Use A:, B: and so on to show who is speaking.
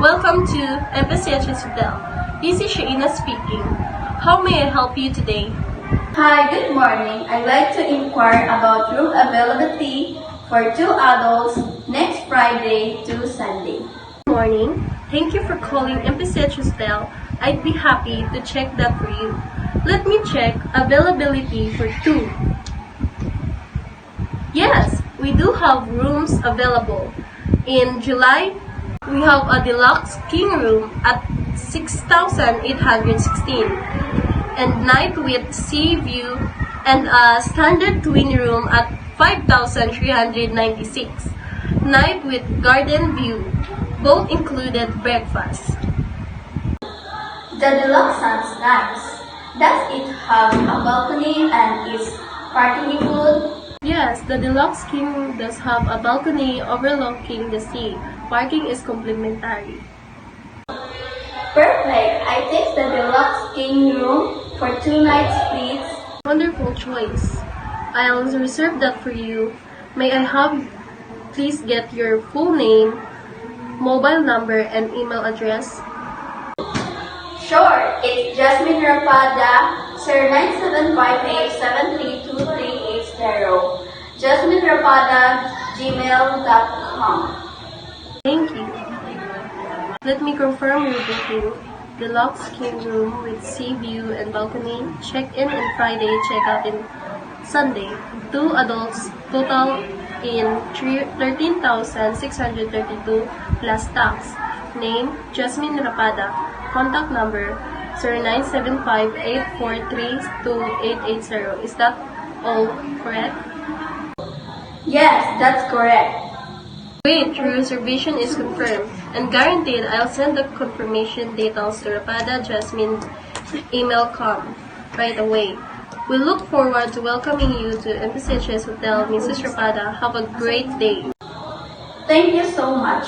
A: Welcome to MPCH's Hotel. This is Shaina speaking. How may I help you today?
B: Hi, good morning. I'd like to inquire about room availability for 2 adults next Friday to Sunday.
A: Good morning. Thank you for calling MPCH Hotel. I'd be happy to check that for you. Let me check availability for 2. Yes, we do have rooms available. In July, we have a deluxe king room at 6,816 and night with sea view and a standard twin room at 5,396. Night with garden view, both included breakfast.
B: The deluxe sounds nice. Does it have a balcony and is parking included?
A: Yes, the deluxe king room does have a balcony overlooking the sea. Parking is complimentary.
B: Perfect. I take the deluxe king room for 2 nights, please.
A: Wonderful choice. I'll reserve that for you. May I have please get your full name, mobile number, and email address?
B: Sure, it's Jasmine Rapada, Sir 9758732380. Jasmine Rapada, gmail.com.
A: Thank you. Let me confirm your booking. Deluxe king room with sea view and balcony. Check-in on Friday, check-out in Sunday. 2 adults, total in 13,632 plus tax. Name, Jasmine Rapada. Contact number, 0975-843-2880. Is that all correct?
B: Yes, that's correct.
A: Great, your reservation is confirmed and guaranteed. I'll send the confirmation details to Rapada Jasmine email.com right away. We look forward to welcoming you to MPCH's Hotel, Mrs. Rapada. Have a great day.
B: Thank you so much.